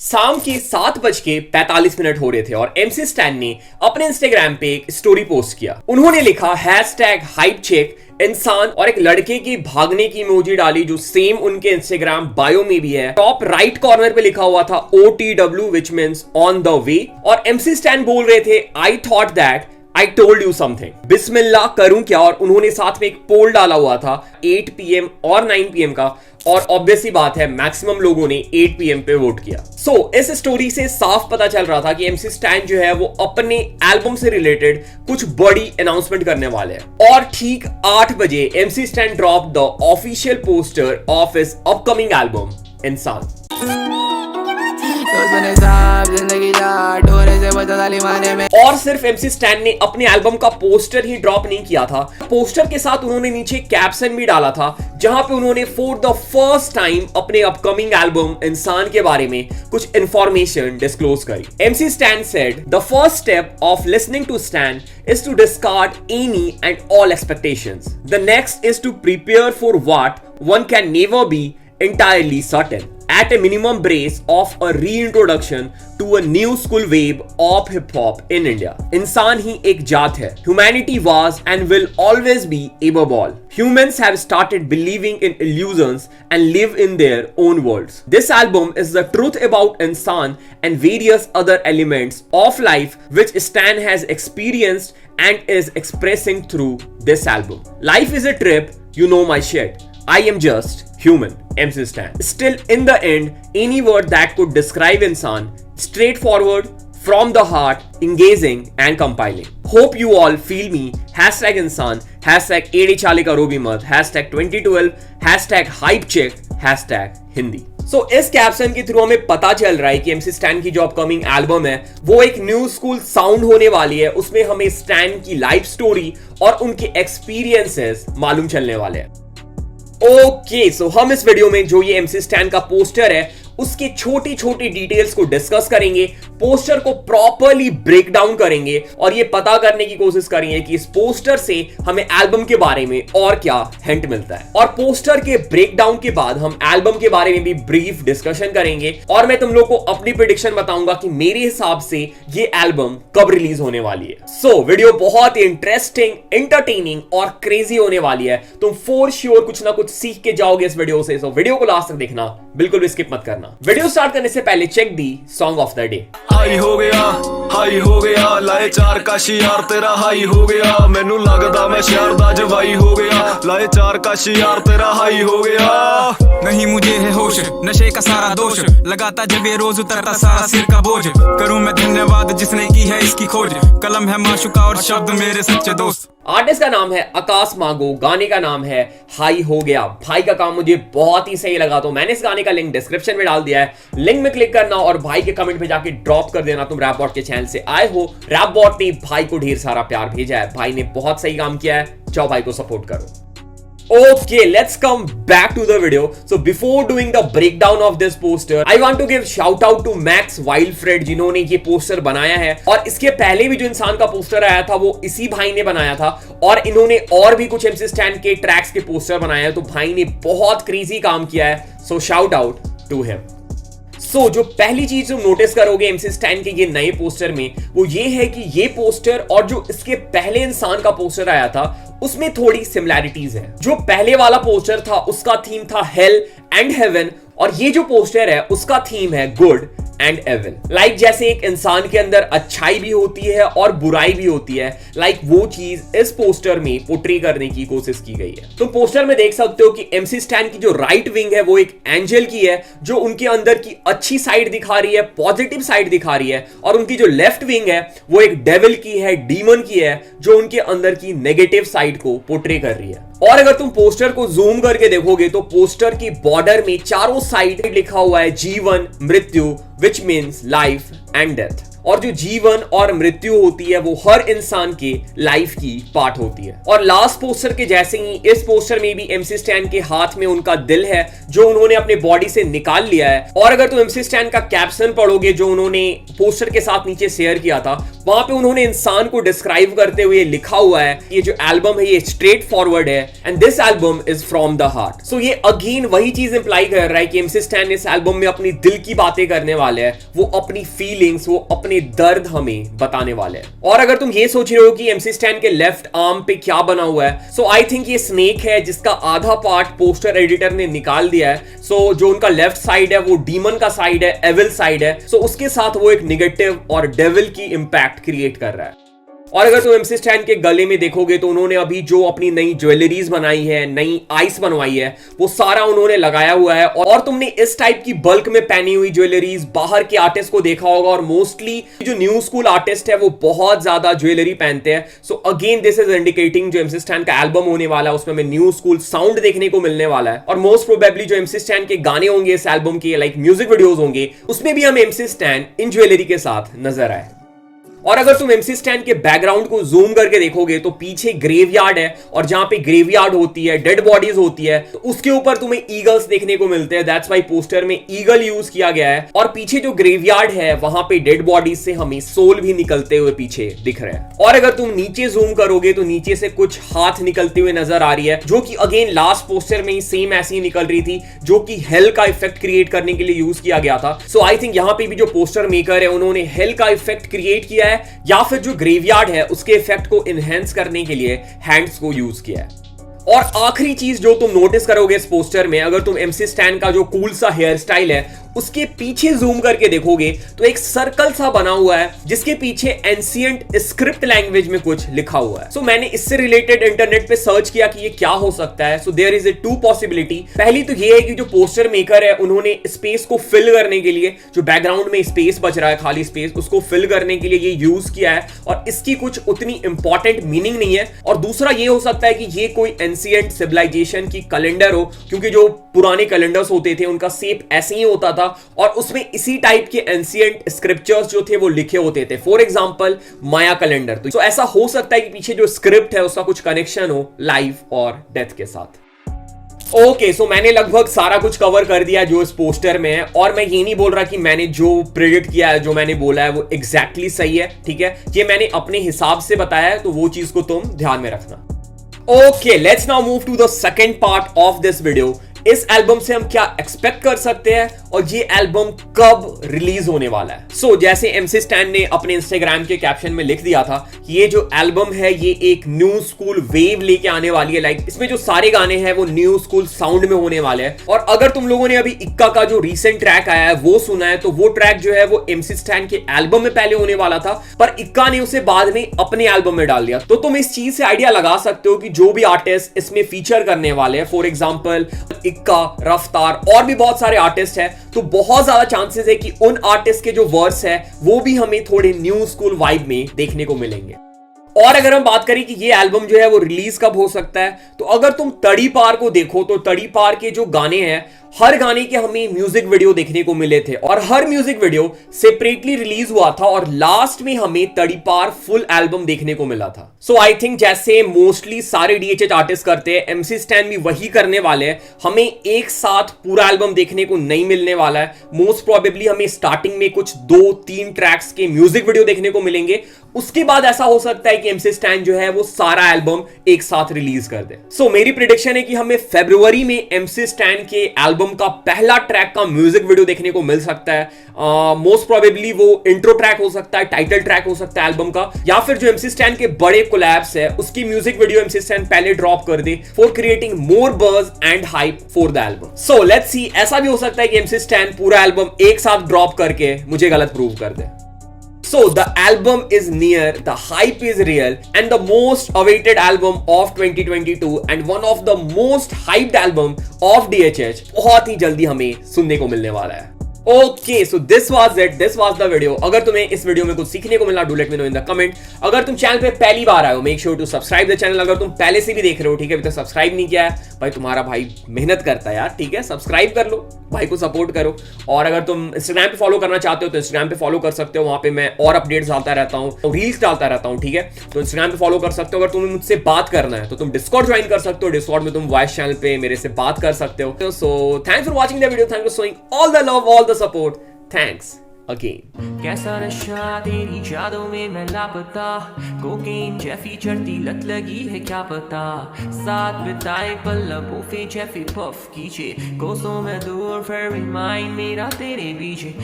शाम के 7:45 हो रहे थे और एमसी स्टैन ने अपने इंस्टाग्राम पे एक स्टोरी पोस्ट किया। उन्होंने लिखा #hypecheck इंसान और एक लड़के की भागने की इमोजी डाली जो सेम उनके इंस्टाग्राम बायो में भी है। टॉप राइट कॉर्नर पे लिखा हुआ था OTW which means on the way. और एमसी स्टैन बोल रहे थे I thought that I told you something, बिस्मिल्लाह करूं क्या। और उन्होंने साथ में एक पोल डाला हुआ था 8 PM और 9 PM का, और ऑब्वियसली बात है मैक्सिमम लोगों ने 8 PM पे वोट किया। इस स्टोरी से साफ पता चल रहा था कि एमसी स्टैन जो है वो अपने एल्बम से रिलेटेड कुछ बड़ी अनाउंसमेंट करने वाले हैं। और ठीक 8 बजे MC stand drop the official poster of his upcoming album इंसान। और सिर्फ एमसी स्टैन ने अपने एल्बम का पोस्टर ही ड्रॉप नहीं किया था, पोस्टर के साथ उन्होंने नीचे कैप्शन भी डाला था जहां पे उन्होंने फॉर द फर्स्ट टाइम अपने अपकमिंग एल्बम इंसान के बारे में कुछ इंफॉर्मेशन डिस्क्लोज करी। MC Stan said the first step of listening to Stan is to discard any and all expectations. The next is to prepare for what one can never be entirely certain. At a minimum brace of a reintroduction to a new school wave of hip hop in India. इंसान ही एक जात है. Humanity was and will always be above all. Humans have started believing in illusions and live in their own worlds. This album is the truth about insan and various other elements of life which Stan has experienced and is expressing through this album. Life is a trip, you know my shit. I am just human. MC Stan. Still, in the end, any word that could describe insan, straightforward, from the heart, engaging and compiling. Hope you all feel me. #insan, #AD Chale Karo Bhi Mat, #2012, #hypecheck, #Hindi. इस caption के through हमें पता चल रहा है कि MC stand की जो अपकमिंग एल्बम है वो एक न्यू स्कूल साउंड होने वाली है। उसमें हमें स्टैन की लाइफ स्टोरी और उनके एक्सपीरियंसेस मालूम चलने वाले हैं। सो हम इस वीडियो में जो ये एमसी स्टैन का पोस्टर है उसके छोटी छोटी डिटेल्स को डिस्कस करेंगे, पोस्टर को प्रॉपर्ली ब्रेक डाउन करेंगे और ये पता करने की कोशिश करेंगे कि इस पोस्टर से हमें एल्बम के बारे में और क्या हिंट मिलता है। और पोस्टर के ब्रेक डाउन के बाद हम एल्बम के बारे में भी ब्रीफ डिस्कशन करेंगे और मैं तुम लोग को अपनी प्रेडिक्शन बताऊंगा कि मेरे हिसाब से ये एल्बम कब रिलीज होने वाली है। वीडियो बहुत ही इंटरेस्टिंग, एंटरटेनिंग और क्रेजी होने वाली है। तुम फॉर श्योर कुछ ना कुछ सीख के जाओगे इस वीडियो से। वीडियो को लास्ट तक देखना, बिल्कुल भी स्किप मत करना। वीडियो स्टार्ट करने से पहले check the song of the day. हाई हो गया लाए 4 का शियार तेरा हाई हो गया, मैनू लगदा मैं शहर दा जवाई हो गया, लाए 4 का शियार तेरा हाई हो गया। नहीं मुझे है होश, नशे का सारा दोष, लगाता जब ये रोज उतरता सारा सिर का बोझ, करूं मैं धन्यवाद जिसने की है इसकी खोज, कलम है माशुका और शब्द मेरे सच्चे दोस्त। आर्टिस्ट का नाम है आकाश मांगो, गाने का नाम है हाई हो गया। भाई का काम मुझे बहुत ही सही लगा तो मैंने इस गाने का लिंक डिस्क्रिप्शन में डाल दिया है, लिंक में क्लिक करना और भाई के कमेंट पे जाके ड्रॉप कर देना तुम रैप बॉट के चैनल से आए हो। रैप बॉट ने भाई को ढेर सारा प्यार भेजा है, भाई ने बहुत सही काम किया है, जाओ भाई को सपोर्ट करो। Okay, let's come back to the video. So before doing the breakdown of this poster, I want to give shout out to Max Wildfred जिन्होंने ये पोस्टर बनाया है। और इसके पहले भी जो इंसान का पोस्टर आया था वो इसी भाई ने बनाया था और इन्होंने और भी कुछ एमसी स्टैन के ट्रैक्स के पोस्टर बनाए हैं, तो भाई ने बहुत क्रेजी काम किया है। So shout out to him. जो पहली चीज तुम नोटिस करोगे एमसी स्टैन के ये नए पोस्टर में वो ये है कि ये पोस्टर और जो इसके पहले इंसान का पोस्टर आया था उसमें थोड़ी सिमिलैरिटीज है। जो पहले वाला पोस्टर था उसका थीम था हेल एंड हेवन और ये जो पोस्टर है उसका थीम है गुड एंड एविल। लाइक जैसे एक इंसान के अंदर अच्छाई भी होती है और बुराई भी होती है, लाइक वो चीज इस पोस्टर में पोर्ट्रे करने की कोशिश की गई है। तुम पोस्टर में देख सकते हो कि एमसी स्टैन की जो राइट विंग है वो एक एंजल की है जो उनके अंदर की अच्छी साइड दिखा रही है, पॉजिटिव साइड दिखा रही है, और उनकी जो लेफ्ट विंग है वो एक डेविल की है, डीमन की है, जो उनके अंदर की नेगेटिव साइड को पोर्ट्रे कर रही है। और अगर तुम पोस्टर को जूम करके देखोगे तो पोस्टर की बॉर्डर में चारों साइड लिखा हुआ है जीवन मृत्यु, which means life and death. और जो जीवन और मृत्यु होती है वो हर इंसान के लाइफ की पार्ट होती है। और लास्ट पोस्टर के जैसे ही इस पोस्टर में भी एमसी स्टैन के हाथ में उनका दिल है जो उन्होंने अपने बॉडी से निकाल लिया है। और अगर तुम एमसी स्टैन का कैप्शन पढ़ोगे जो उन्होंने पोस्टर के साथ नीचे शेयर किया था वहां पे उन्होंने इंसान को डिस्क्राइब करते हुए लिखा हुआ है ये जो एल्बम है ये स्ट्रेट फॉरवर्ड है and this album is from the heart. So ये अगेन वही चीज इंप्लाई कर रहा है कि MC Stan इस एल्बम में अपनी दिल की बातें करने वाले हैं, वो अपनी फीलिंग्स, वो अपने दर्द हमें बताने वाले हैं। और अगर तुम ये सोच रहे हो कि MC Stan के लेफ्ट आर्म पे क्या बना हुआ है, सो आई थिंक ये स्नेक है जिसका आधा पार्ट पोस्टर एडिटर ने निकाल दिया है। सो जो उनका लेफ्ट साइड है वो डीमन का साइड है, एविल साइड है। सो उसके साथ वो एक नेगेटिव और डेविल की इंपैक्ट क्रिएट कर रहा है। और अगर तुम MC Stan के गले में देखोगे तो उन्होंने अभी जो अपनी नई ज्वेलरीज बनाई है, नई आइस बनवाई है, वो सारा उन्होंने लगाया हुआ है। और तुमने इस टाइप की बल्क में पहनी हुई ज्वेलरीज बाहर के आर्टिस्ट को देखा होगा, और मोस्टली जो न्यू स्कूल आर्टिस्ट है वो बहुत ज्यादा ज्वेलरी पहनते हैं। So again this is indicating जो MC Stan का एल्बम होने वाला है उसमें हमें न्यू स्कूल साउंड देखने को मिलने वाला है। और मोस्ट प्रोबेबली जो MC Stan के गाने होंगे इस एल्बम के, लाइक म्यूजिक वीडियोज होंगे, उसमें भी हम MC Stan इन ज्वेलरी के साथ नजर आए। और अगर तुम MC Stan के बैकग्राउंड को जूम करके देखोगे तो पीछे ग्रेवयार्ड है, और जहां पे ग्रेवयार्ड होती है, डेड बॉडीज होती है, तो उसके ऊपर तुम्हें ईगल्स देखने को मिलते हैं। दैट्स व्हाई पोस्टर में ईगल यूज किया गया है। और पीछे जो ग्रेवयार्ड है वहां पे डेड बॉडीज से हमें सोल भी निकलते हुए पीछे दिख रहे हैं। और अगर तुम नीचे जूम करोगे तो नीचे से कुछ हाथ निकलते हुए नजर आ रही है, जो कि अगेन लास्ट पोस्टर में ही सेम ऐसी ही निकल रही थी, जो कि हेल का इफेक्ट क्रिएट करने के लिए यूज किया गया था। सो आई थिंक यहां पे भी जो पोस्टर मेकर है उन्होंने हेल का इफेक्ट क्रिएट किया है, या फिर जो ग्रेवयार्ड है उसके इफेक्ट को इनहेंस करने के लिए हैंड्स को यूज किया है। और आखिरी चीज जो तुम नोटिस करोगे इस पोस्टर में, अगर तुम MC Stan का जो कूल सा हेयर स्टाइल है उसके पीछे जूम करके देखोगे तो एक सर्कल सा बना हुआ है जिसके पीछे एंशिएंट स्क्रिप्ट लैंग्वेज में कुछ लिखा हुआ है। सो मैंने इससे रिलेटेड इंटरनेट पे सर्च किया कि ये क्या हो सकता है। So there is a two possibility. पहली तो ये है कि जो पोस्टर मेकर है उन्होंने स्पेस को फिल करने के लिए, जो बैकग्राउंड में स्पेस बच रहा है, खाली स्पेस, उसको फिल करने के लिए ये यूज किया है, और इसकी कुछ उतनी इंपॉर्टेंट मीनिंग नहीं है। और दूसरा ये हो सकता है कि ये कोई एंशिएंट सिविलाइजेशन की कैलेंडर हो, क्योंकि जो पुराने कैलेंडर्स होते थे उनका शेप ऐसे ही होता था और उसमें इसी टाइप के एंशिएंट स्क्रिप्चर्स जो थे वो लिखे होते थे। For example Maya calendar. तो ऐसा हो सकता है कि पीछे जो स्क्रिप्ट है उसका कुछ कनेक्शन हो लाइफ और डेथ के साथ। ओके, सो मैंने लगभग सारा कुछ कवर कर दिया जो इस पोस्टर में है, और मैं ये नहीं बोल रहा कि मैंने जो प्रेडिक्ट किया है, जो मैंने बोला है वो एग्जैक्टली सही है, ठीक है। ये मैंने अपने हिसाब से बताया है, तो वो चीज को तुम ध्यान में रखना। Okay, let's now move to the second part of this video. इस एल्बम से हम क्या एक्सपेक्ट कर सकते हैं और ये एल्बम कब रिलीज होने वाला है। सो जैसे MC Stan ने अपने इंस्टाग्राम के कैप्शन में लिख दिया था, ये जो एल्बम है ये एक न्यू स्कूल वेव लेके आने वाली है। लाइक इसमें जो सारे गाने हैं वो न्यू स्कूल साउंड में होने वाले हैं। और अगर तुम लोगों ने अभी इक्का का जो रीसेंट ट्रैक आया है वो सुना है, तो वो ट्रैक जो है वो MC Stan के एल्बम में पहले होने वाला था, पर इक्का ने उसे बाद में अपने एल्बम में डाल दिया। तो तुम इस चीज से आइडिया लगा सकते हो कि जो भी आर्टिस्ट इसमें फीचर करने वाले हैं, फॉर एग्जाम्पल इक्का, रफ्तार और भी बहुत सारे आर्टिस्ट हैं, तो बहुत ज्यादा चांसेस है कि उन आर्टिस्ट के जो वर्स है वो भी हमें थोड़े न्यू स्कूल वाइब में देखने को मिलेंगे। और अगर हम बात करें कि ये एल्बम जो है वो रिलीज कब हो सकता है, तो अगर तुम तड़ी पार को देखो तो तड़ी पार के जो गाने हैं, हर गाने के हमें म्यूजिक वीडियो देखने को मिले थे, और हर म्यूजिक वीडियो सेपरेटली रिलीज हुआ था, और लास्ट में हमें तड़ी पार फुल एल्बम देखने को मिला था। सो आई थिंक जैसे मोस्टली सारे DHH आर्टिस्ट करते हैं, MC Stan भी वही करने वाले हैं। हमें एक साथ पूरा एल्बम देखने को नहीं मिलने वाला है। मोस्ट प्रोबेबली हमें स्टार्टिंग में कुछ 2-3 ट्रैक्स के म्यूजिक वीडियो देखने को मिलेंगे, उसके बाद ऐसा हो सकता है कि MC Stan जो है वो सारा एल्बम एक साथ रिलीज कर दे। सो मेरी प्रेडिक्शन है कि हमें फरवरी में MC Stan के एल्बम का पहला ट्रैक का म्यूजिक वीडियो देखने को मिल सकता है। मोस्ट प्रोबेबली वो इंट्रो ट्रैक हो सकता है, टाइटल ट्रैक हो सकता है एल्बम का, या फिर जो MC Stan के बड़े कोलैब्स है उसकी म्यूजिक वीडियो MC Stan पहले ड्रॉप कर दे, for creating more buzz and hype for the album. So let's see, ऐसा भी हो सकता है कि MC Stan पूरा एल्बम एक साथ ड्रॉप करके मुझे गलत प्रूव कर दे। So the album is near, the hype is real, and the most awaited album of 2022 and one of the most hyped album of DHH बहुत ही जल्दी हमें सुनने को मिलने वाला है। Okay, so this was it, this was the video. अगर तुम्हें इस वीडियो में कुछ सीखने को मिला, do let me know in the comment. अगर तुम चैनल पे पहली बार आए हो, make sure to subscribe the channel. अगर तुम पहले से भी देख रहे हो, ठीक है, अभी तक सब्सक्राइब नहीं किया है, भाई तुम्हारा भाई मेहनत करता है यार, ठीक है, सब्सक्राइब कर लो, भाई को सपोर्ट करो। और अगर तुम इंस्टाग्राम पे फॉलो करना चाहते हो तो इंस्टाग्राम पे फॉलो कर सकते हो, वहां पे मैं और अपडेट्स डालता रहता हूँ, रील्स डालता रहता हूँ, ठीक है, तो इंस्टाग्राम पे फॉलो कर सकते हो। अगर तुम्हें मुझसे बात करना है तो तुम डिस्कॉर्ड ज्वाइन कर सकते हो, डिस्कॉर्ड में तुम वॉइस चैनल पे मेरे से बात कर सकते हो। So thanks for watching the video, thanks for showing all the love, all the support, thanks. Again. कैसा नशा तेरी यादों में मैं लापता, कोकेन जैफी चढ़ती लत लगी है क्या पता, साथ बिताए पल लबों पे जैफी पफ कीजिए, कोसों में दूर फिर भी माइंड मेरा तेरे पीछे।